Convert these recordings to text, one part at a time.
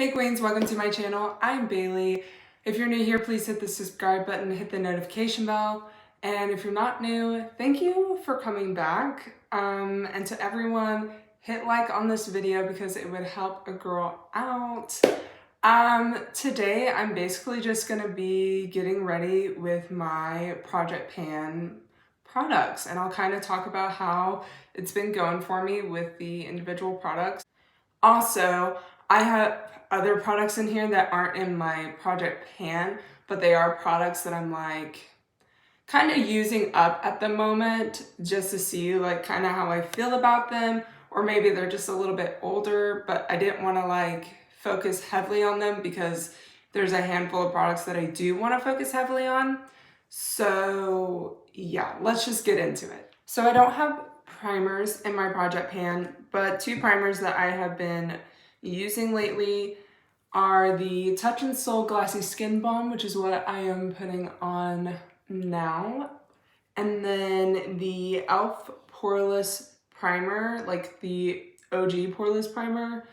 Hey Queens, welcome to my channel. I'm Bailey. If you're new here, please hit the subscribe button, hit the notification bell. And if you're not new, thank you for coming back. And to everyone, hit like on this video because it would help a girl out. Today I'm basically just gonna be getting ready with my Project Pan products, and I'll kind of talk about how it's been going for me with the individual products. Also, I have other products in here that aren't in my Project Pan, but they are products that I'm like kind of using up at the moment just to see like kind of how I feel about them, or maybe they're just a little bit older, but I didn't want to like focus heavily on them because there's a handful of products that I do want to focus heavily on. So yeah, let's just get into it. So I don't have primers in my Project Pan, but two primers that I have been using lately are the Touch and Soul Glassy Skin Balm, which is what I am putting on now, and then the e.l.f. Poreless Primer, like the OG Poreless Primer.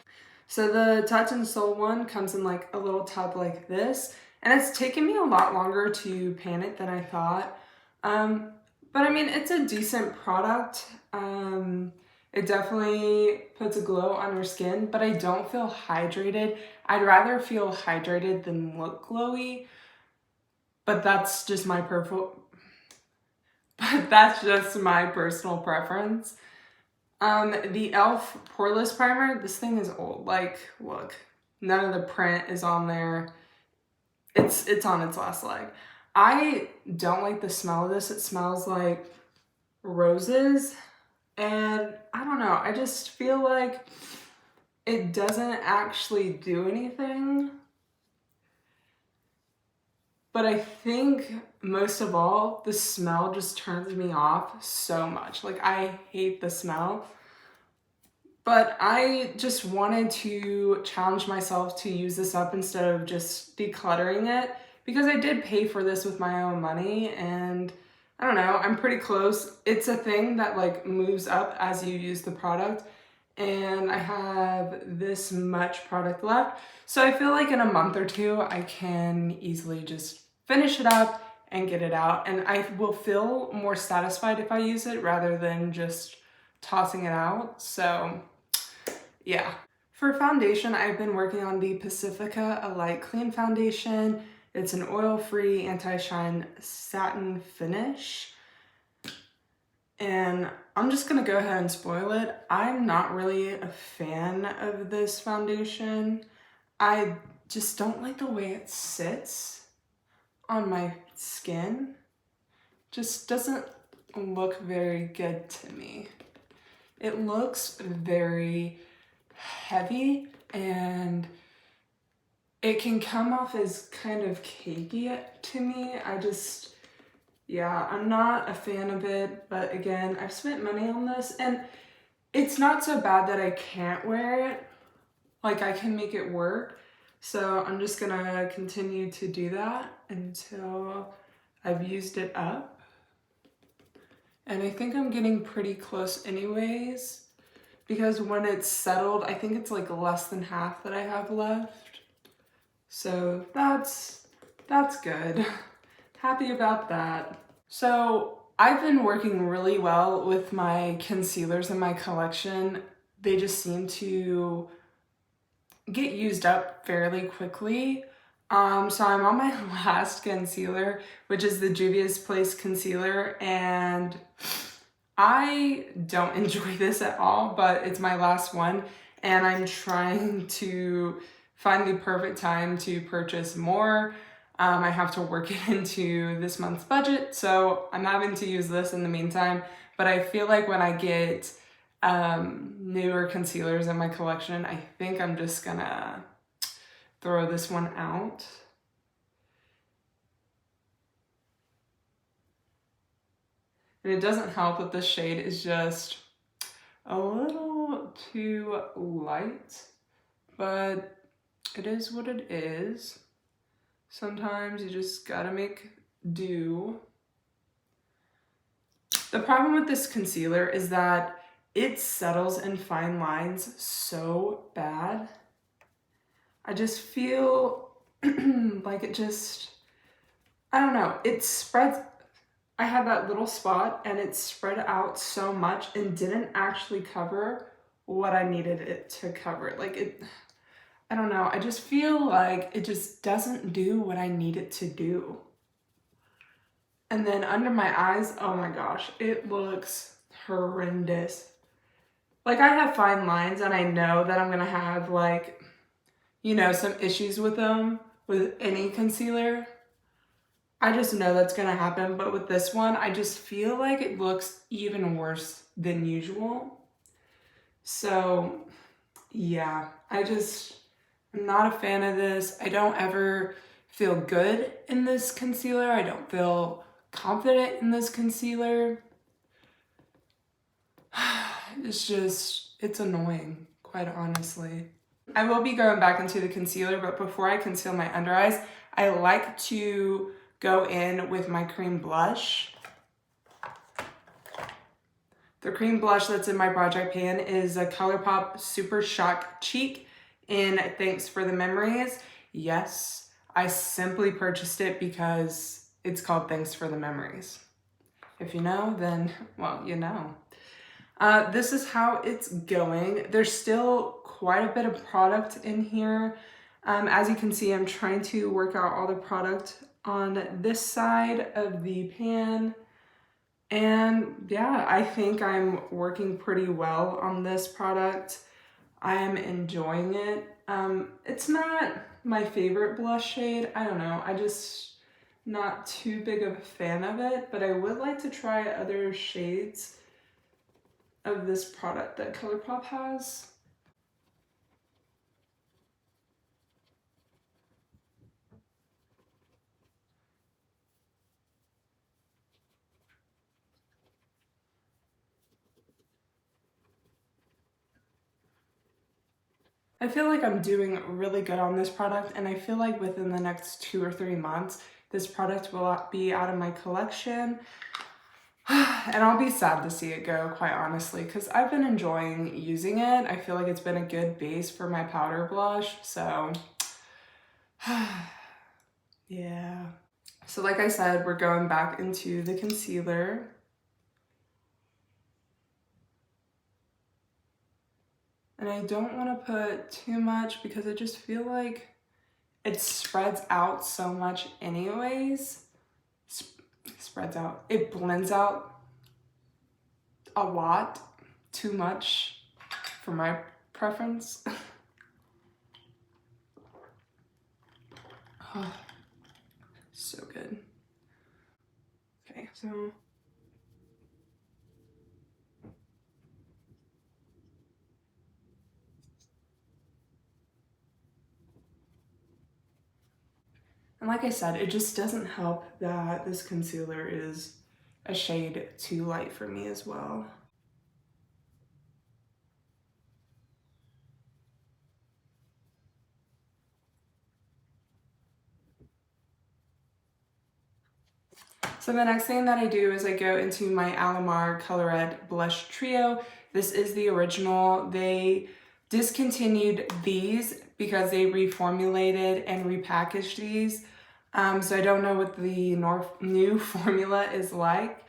So the Touch and Soul one comes in like a little tub like this, and it's taken me a lot longer to pan it than I thought. But I mean, it's a decent product. It definitely puts a glow on your skin, but I don't feel hydrated. I'd rather feel hydrated than look glowy, but that's just my personal preference. The e.l.f. Poreless Primer, this thing is old. Like, look, none of the print is on there. It's on its last leg. I don't like the smell of this. It smells like roses, and I don't know. I just feel like it doesn't actually do anything. But I think most of all, the smell just turns me off so much. Like, I hate the smell. But I just wanted to challenge myself to use this up instead of just decluttering it, because I did pay for this with my own money, and I don't know, I'm pretty close. It's a thing that like moves up as you use the product, and I have this much product left. So I feel like in a month or two, I can easily just finish it up and get it out, and I will feel more satisfied if I use it rather than just tossing it out. So yeah. For foundation, I've been working on the Pacifica A Light Clean Foundation. It's an oil-free anti-shine satin finish. And I'm just gonna go ahead and spoil it. I'm not really a fan of this foundation. I just don't like the way it sits on my skin. Just doesn't look very good to me. It looks very heavy, and it can come off as kind of cakey to me. I'm not a fan of it, but again, I've spent money on this, and it's not so bad that I can't wear it. Like, I can make it work. So I'm just gonna continue to do that until I've used it up. And I think I'm getting pretty close anyways, because when it's settled, I think it's like less than half that I have left. So that's good. Happy about that. So I've been working really well with my concealers in my collection. They just seem to get used up fairly quickly. So I'm on my last concealer, which is the Juvia's Place concealer, and I don't enjoy this at all, but it's my last one, and I'm trying to find the perfect time to purchase more. I have to work it into this month's budget, so I'm having to use this in the meantime, but I feel like when I get newer concealers in my collection, I think I'm just gonna throw this one out. And it doesn't help that the shade is just a little too light, but it is what it is. Sometimes you just gotta make do. The problem with this concealer is that it settles in fine lines so bad. I just feel like it just, I don't know, it spreads. I had that little spot and it spread out so much and didn't actually cover what I needed it to cover. Like it, I don't know, I just feel like it just doesn't do what I need it to do. And then under my eyes, oh my gosh, it looks horrendous. Like I have fine lines and I know that I'm gonna have like, you know, some issues with them with any concealer. I just know that's gonna happen, but with this one, I just feel like it looks even worse than usual. So yeah, I'm not a fan of this. I don't ever feel good in this concealer. I don't feel confident in this concealer. It's annoying, quite honestly. I will be going back into the concealer, but before I conceal my under eyes, I like to go in with my cream blush. The cream blush that's in my project pan is a ColourPop Super Shock Cheek in Thanks for the Memories. Yes, I simply purchased it because it's called Thanks for the Memories. If you know, then, well, you know. This is how it's going. There's still quite a bit of product in here. As you can see, I'm trying to work out all the product on this side of the pan. And yeah, I think I'm working pretty well on this product. I am enjoying it. It's not my favorite blush shade. I don't know. I just not too big of a fan of it, but I would like to try other shades of this product that ColourPop has. I feel like I'm doing really good on this product, and I feel like within the next 2 or 3 months, this product will be out of my collection. And I'll be sad to see it go, quite honestly, because I've been enjoying using it. I feel like it's been a good base for my powder blush, so yeah. So like I said, we're going back into the concealer. And I don't want to put too much because I just feel like it spreads out so much anyways. Spreads out. It blends out a lot, too much for my preference. Oh, so good. Okay, so and like I said, it just doesn't help that this concealer is a shade too light for me as well. So the next thing that I do is I go into my Alamar Colorette Blush Trio. This is the original. They discontinued these because they reformulated and repackaged these. So I don't know what the new formula is like,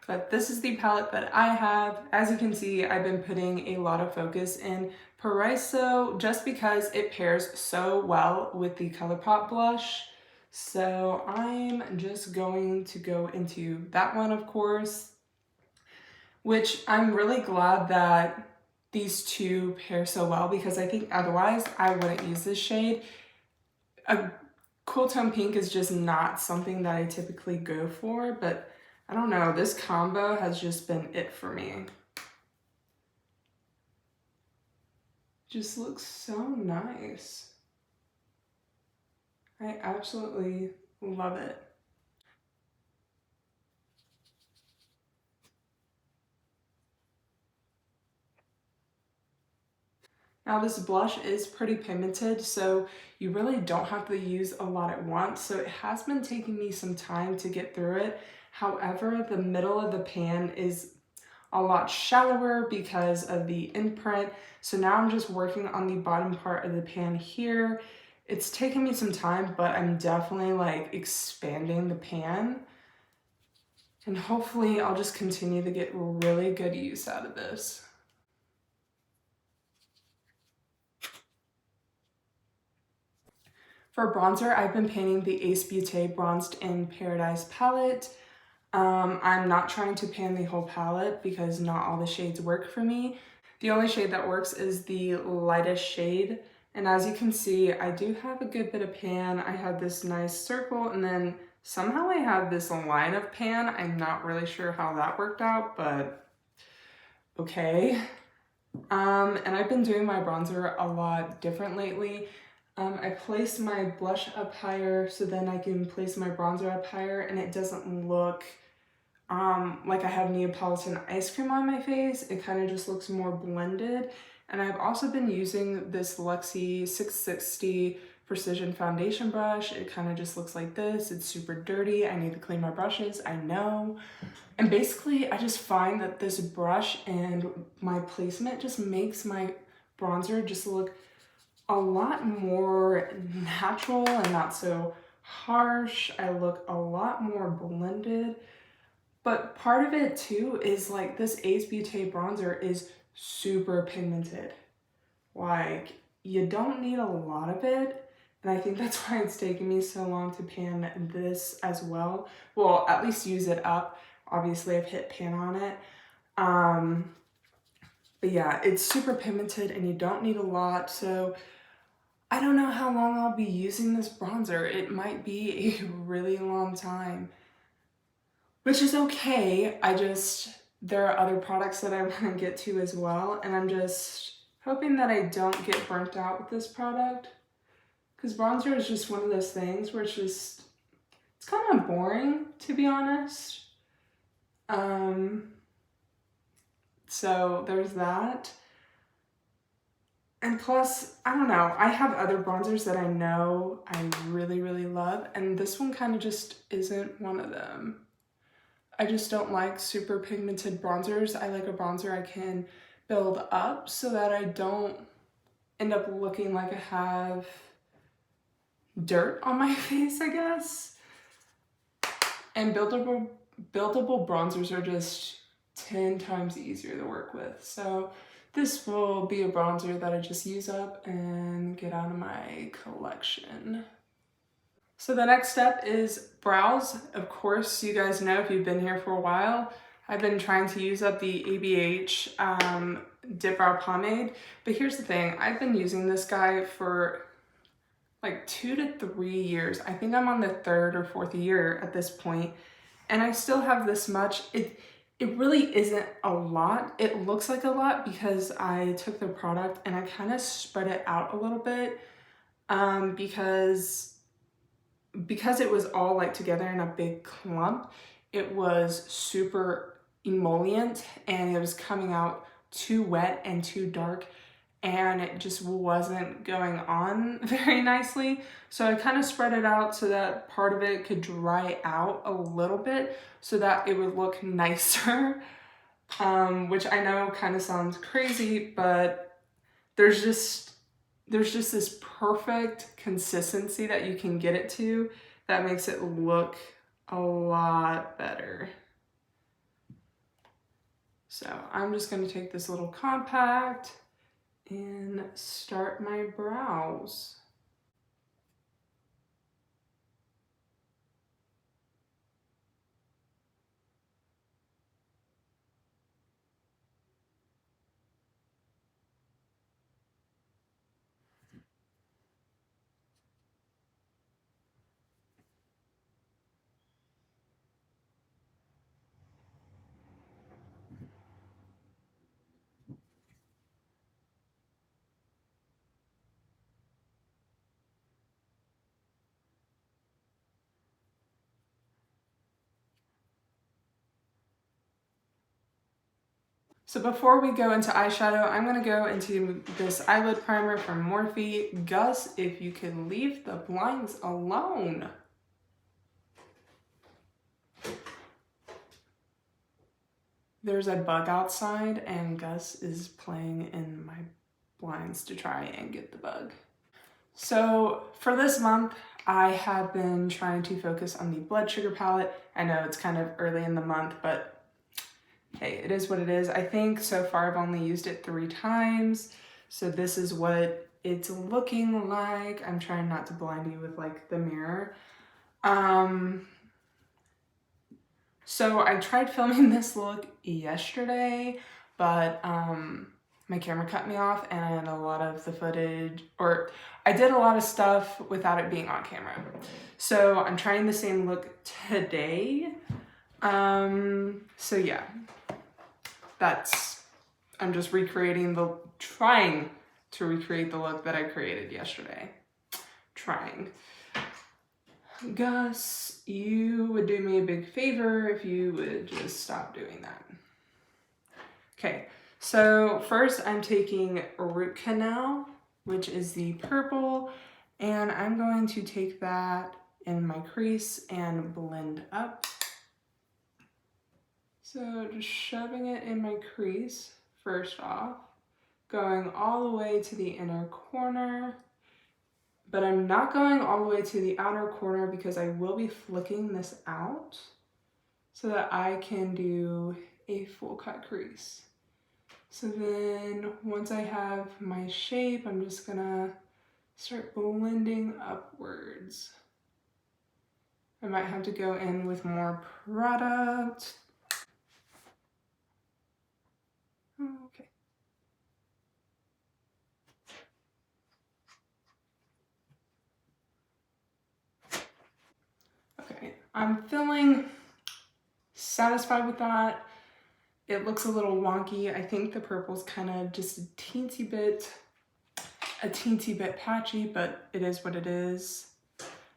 but this is the palette that I have. As you can see, I've been putting a lot of focus in Paraiso just because it pairs so well with the ColourPop blush. So I'm just going to go into that one, of course, which I'm really glad that these two pair so well because I think otherwise I wouldn't use this shade. A cool tone pink is just not something that I typically go for, but I don't know, this combo has just been it for me. Just looks so nice. I absolutely love it. Now this blush is pretty pigmented, so you really don't have to use a lot at once. So it has been taking me some time to get through it. However, the middle of the pan is a lot shallower because of the imprint. So now I'm just working on the bottom part of the pan here. It's taken me some time, but I'm definitely like expanding the pan. And hopefully I'll just continue to get really good use out of this. For bronzer, I've been painting the Ace Beauté Bronzed in Paradise palette. I'm not trying to pan the whole palette because not all the shades work for me. The only shade that works is the lightest shade. And as you can see, I do have a good bit of pan. I have this nice circle, and then somehow I have this line of pan. I'm not really sure how that worked out, but okay. And I've been doing my bronzer a lot different lately. I place my blush up higher so then I can place my bronzer up higher and it doesn't look like I have Neapolitan ice cream on my face. It kind of just looks more blended. And I've also been using this Luxie 660 Precision Foundation brush. It kind of just looks like this. It's super dirty. I need to clean my brushes, I know. And basically, I just find that this brush and my placement just makes my bronzer just look a lot more natural and not so harsh. I look a lot more blended. But part of it too is like this Ace Beauté bronzer is super pigmented. Like, you don't need a lot of it. And I think that's why it's taking me so long to pan this as well. Well, at least use it up. Obviously, I've hit pan on it. But yeah, it's super pigmented and you don't need a lot. So I don't know how long I'll be using this bronzer. It might be a really long time, which is okay. There are other products that I want to get to as well. And I'm just hoping that I don't get burnt out with this product. Because bronzer is just one of those things where it's kind of boring, to be honest. So there's that. And plus, I don't know, I have other bronzers that I know I really, really love, and this one kind of just isn't one of them. I just don't like super pigmented bronzers. I like a bronzer I can build up so that I don't end up looking like I have dirt on my face, I guess. And buildable bronzers are just 10 times easier to work with. So this will be a bronzer that I just use up and get out of my collection. So the next step is brows. Of course, you guys know if you've been here for a while, I've been trying to use up the ABH Dipbrow Pomade. But here's the thing, I've been using this guy for like 2 to 3 years. I think I'm on the 3rd or 4th year at this point, and I still have this much. It really isn't a lot. It looks like a lot because I took the product and I kind of spread it out a little bit because it was all like together in a big clump. It was super emollient and it was coming out too wet and too dark, and it just wasn't going on very nicely. So I kind of spread it out so that part of it could dry out a little bit so that it would look nicer, which I know kind of sounds crazy, but there's just this perfect consistency that you can get it to that makes it look a lot better. So I'm just going to take this little compact and start my brows. So before we go into eyeshadow, I'm going to go into this eyelid primer from Morphe. Gus, if you can leave the blinds alone. There's a bug outside and Gus is playing in my blinds to try and get the bug. So for this month, I have been trying to focus on the blood sugar palette. I know it's kind of early in the month, but hey, it is what it is. I think so far I've only used it 3 times. So this is what it's looking like. I'm trying not to blind you with like the mirror. So I tried filming this look yesterday, but my camera cut me off and a lot of the footage, or I did a lot of stuff without it being on camera. So I'm trying the same look today. So yeah, I'm just trying to recreate the look that I created yesterday. Trying. Gus, you would do me a big favor if you would just stop doing that. Okay, so first I'm taking Root Canal, which is the purple, and I'm going to take that in my crease and blend up. So just shoving it in my crease first off, going all the way to the inner corner. But I'm not going all the way to the outer corner because I will be flicking this out so that I can do a full cut crease. So then once I have my shape, I'm just gonna start blending upwards. I might have to go in with more product. Okay. Okay, I'm feeling satisfied with that. It looks a little wonky. I think the purple's kind of just a teensy bit patchy, but it is what it is.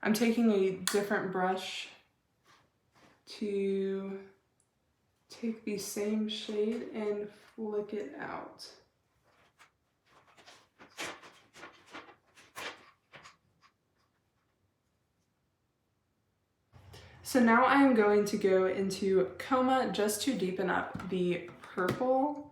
I'm taking a different brush to take the same shade and flick it out. So now I'm going to go into Coma just to deepen up the purple.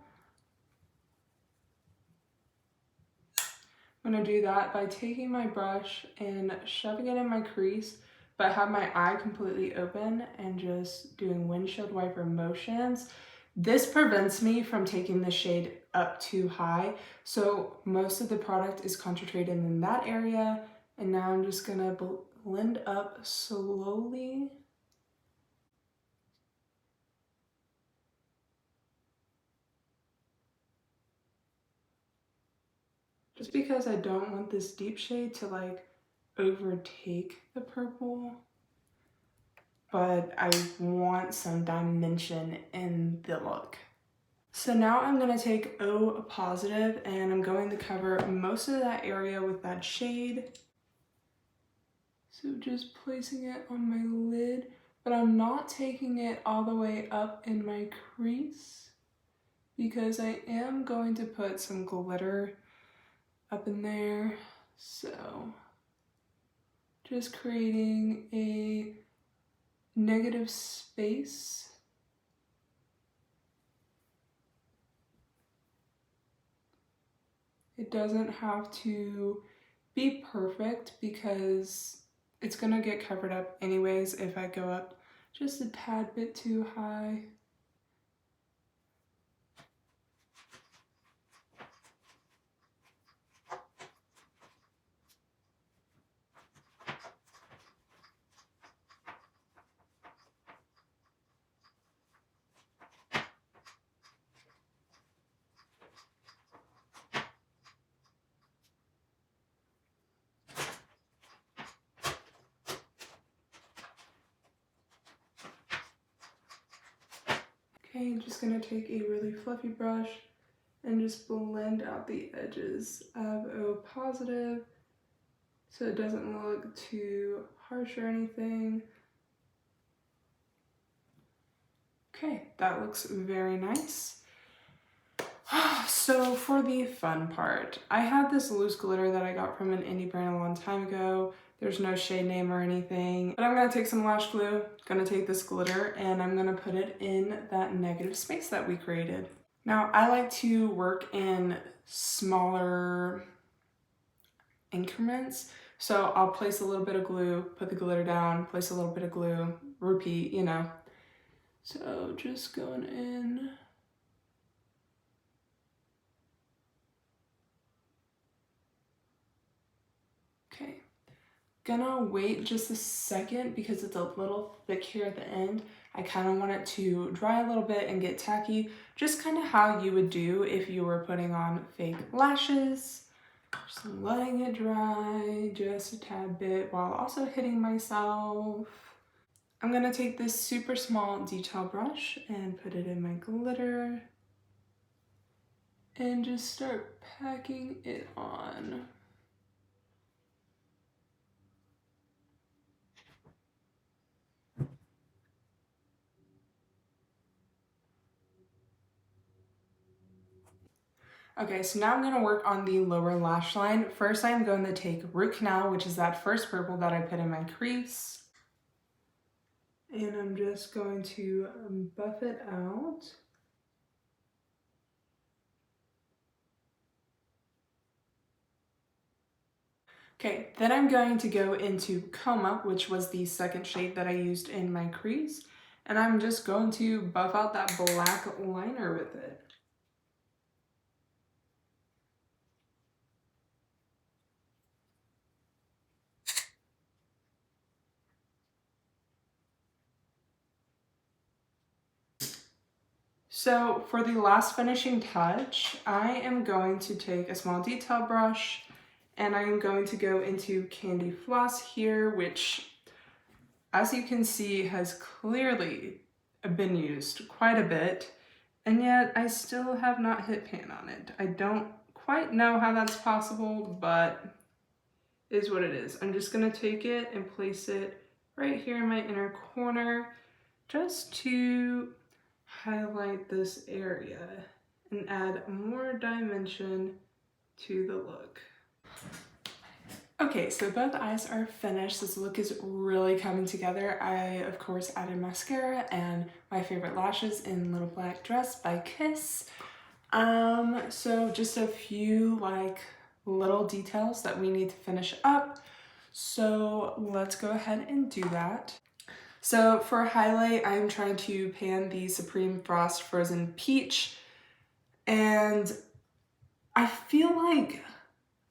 I'm gonna do that by taking my brush and shoving it in my crease, but have my eye completely open and just doing windshield wiper motions. This prevents me from taking the shade up too high, so most of the product is concentrated in that area, and now I'm just gonna blend up slowly. Just because I don't want this deep shade to like overtake the purple, but I want some dimension in the look. So now I'm gonna take O Positive and I'm going to cover most of that area with that shade. So just placing it on my lid, but I'm not taking it all the way up in my crease because I am going to put some glitter up in there. So just creating a negative space. It doesn't have to be perfect because it's gonna get covered up anyways if I go up just a tad bit too high. Okay, I'm just gonna take a really fluffy brush and just blend out the edges of O Positive so it doesn't look too harsh or anything. Okay, that looks very nice. So for the fun part, I had this loose glitter that I got from an indie brand a long time ago. There's no shade name or anything, but I'm gonna take some lash glue, gonna take this glitter, and I'm gonna put it in that negative space that we created. Now, I like to work in smaller increments. So I'll place a little bit of glue, put the glitter down, place a little bit of glue, repeat, you know. So just going in. Okay, gonna wait just a second because it's a little thick here at the end. I kind of want it to dry a little bit and get tacky, just kind of how you would do if you were putting on fake lashes. Just letting it dry just a tad bit while also hitting myself. I'm gonna take this super small detail brush and put it in my glitter and just start packing it on. Okay, so now I'm gonna work on the lower lash line. First, I'm going to take Root Canal, which is that first purple that I put in my crease. And I'm just going to buff it out. Okay, then I'm going to go into Coma, which was the second shade that I used in my crease. And I'm just going to buff out that black liner with it. So for the last finishing touch, I am going to take a small detail brush and I am going to go into Candy Floss here, which, as you can see, has clearly been used quite a bit, and yet I still have not hit pan on it. I don't quite know how that's possible, but it is what it is. I'm just gonna take it and place it right here in my inner corner just to highlight this area and add more dimension to the look. Okay, so both eyes are finished. This look is really coming together. I, of course, added mascara and my favorite lashes in Little Black Dress by Kiss. So just a few little details that we need to finish up. So let's go ahead and do that. So for highlight, I'm trying to pan the Supreme Frost Frozen Peach, and I feel like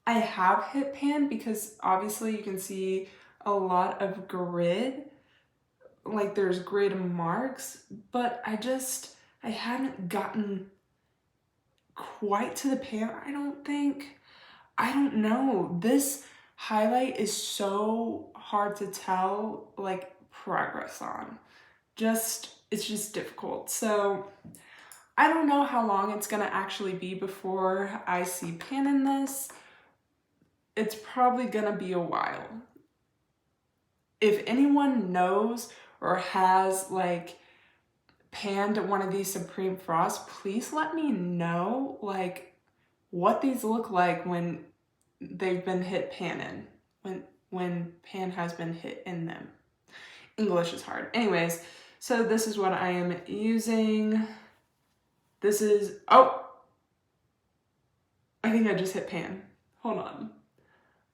I have hit pan because obviously you can see a lot of grid, like there's grid marks, but I hadn't gotten quite to the pan, I don't think. I don't know. This highlight is so hard to tell like progress on. It's just difficult. So I don't know how long it's gonna actually be before I see pan in this. It's probably gonna be a while. If anyone knows or has like panned one of these Supreme Frost, please let me know like what these look like when they've been hit pan in, when pan has been hit in them. English is hard. Anyways, so this is what I am using. This is, oh, I think I just hit pan. Hold on.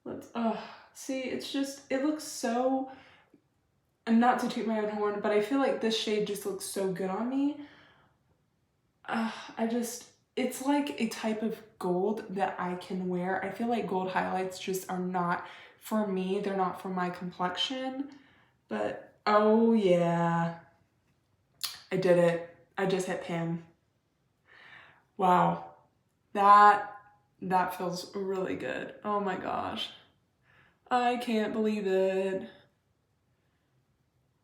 Let's, see, it's just, it looks so, and not to toot my own horn, but I feel like this shade just looks so good on me. It's like a type of gold that I can wear. I feel like gold highlights just are not for me. They're not for my complexion, but oh yeah, I did it. I just hit pan. Wow, that feels really good. Oh my gosh. I can't believe it.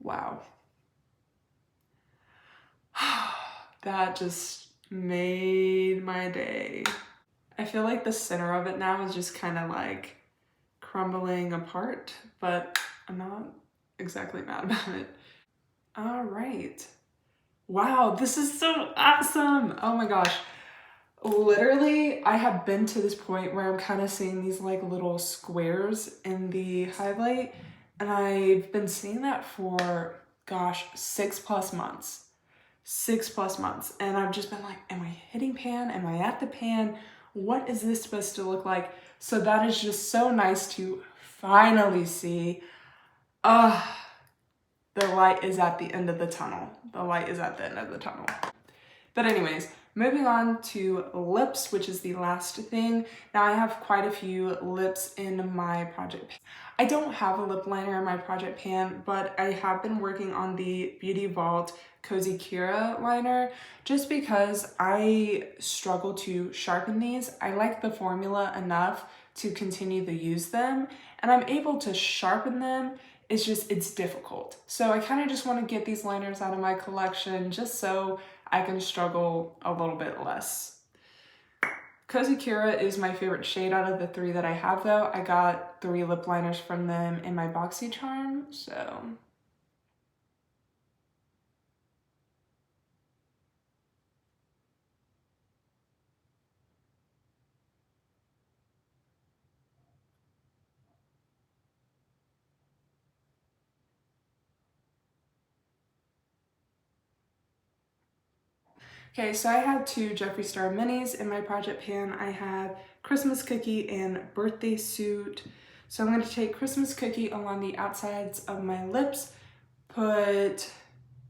Wow. That just made my day. I feel like the center of it now is just kind of like crumbling apart, but I'm not exactly mad about it. All right. Wow, this is so awesome. Oh my gosh. Literally, I have been to this point where I'm kind of seeing these like little squares in the highlight, and I've been seeing that for, gosh, 6+ months. 6+ months. And I've just been like, am I hitting pan? Am I at the pan? What is this supposed to look like? So that is just so nice to finally see. The light is at the end of the tunnel. The light is at the end of the tunnel. But anyways, moving on to lips, which is the last thing. Now I have quite a few lips in my project pan. I don't have a lip liner in my project pan, but I have been working on the Beauty Vault Cozy Kira liner just because I struggle to sharpen these. I like the formula enough to continue to use them, and I'm able to sharpen them. It's just, it's difficult. So I kind of just want to get these liners out of my collection just so I can struggle a little bit less. Cozy Kira is my favorite shade out of the three that I have though. I got 3 lip liners from them in my BoxyCharm, so. Okay, so I had 2 Jeffree Star minis in my project pan. I had Christmas Cookie and Birthday Suit. So I'm going to take Christmas Cookie along the outsides of my lips, put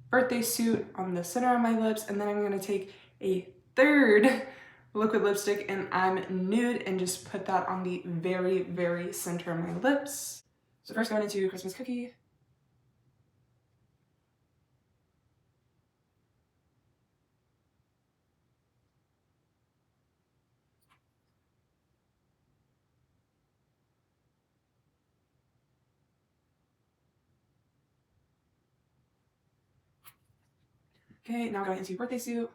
Birthday Suit on the center of my lips, and then I'm going to take a 3rd liquid lipstick, and I'm nude, and just put that on the very, very center of my lips. So first going into Christmas Cookie. Okay, now going into Birthday Suit.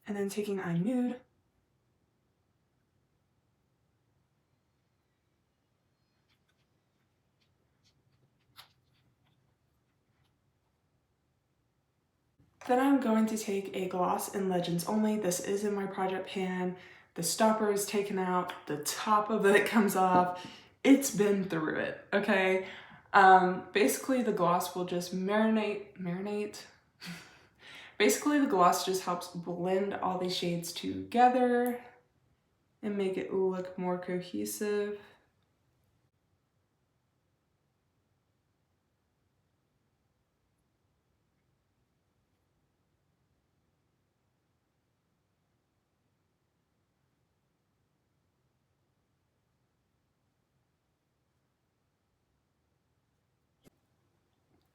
And then taking I'm Nude. Then I'm going to take a gloss in Legends Only. This is in my project pan. The stopper is taken out, the top of it comes off. It's been through it, okay? Basically the gloss will just marinate. Basically the gloss just helps blend all these shades together and make it look more cohesive.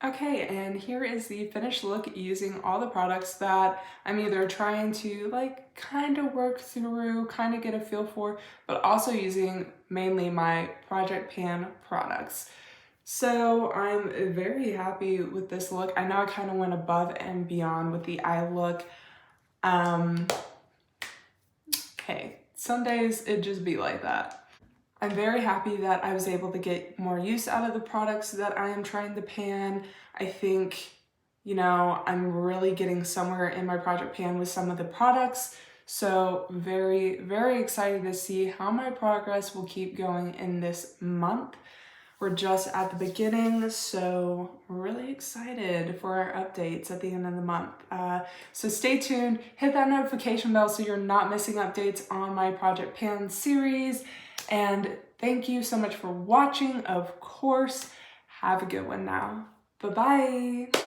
Okay, and here is the finished look using all the products that I'm either trying to like kind of work through, kind of get a feel for, but also using mainly my project pan products. So I'm very happy with this look. I know I kind of went above and beyond with the eye look. Hey, some days it just be like that. I'm very happy that I was able to get more use out of the products that I am trying to pan. I think, you know, I'm really getting somewhere in my project pan with some of the products. So very, very excited to see how my progress will keep going in this month. We're just at the beginning, so we're really excited for our updates at the end of the month. So stay tuned, hit that notification bell so you're not missing updates on my Project Pan series. And thank you so much for watching, of course. Have a good one now. Bye-bye.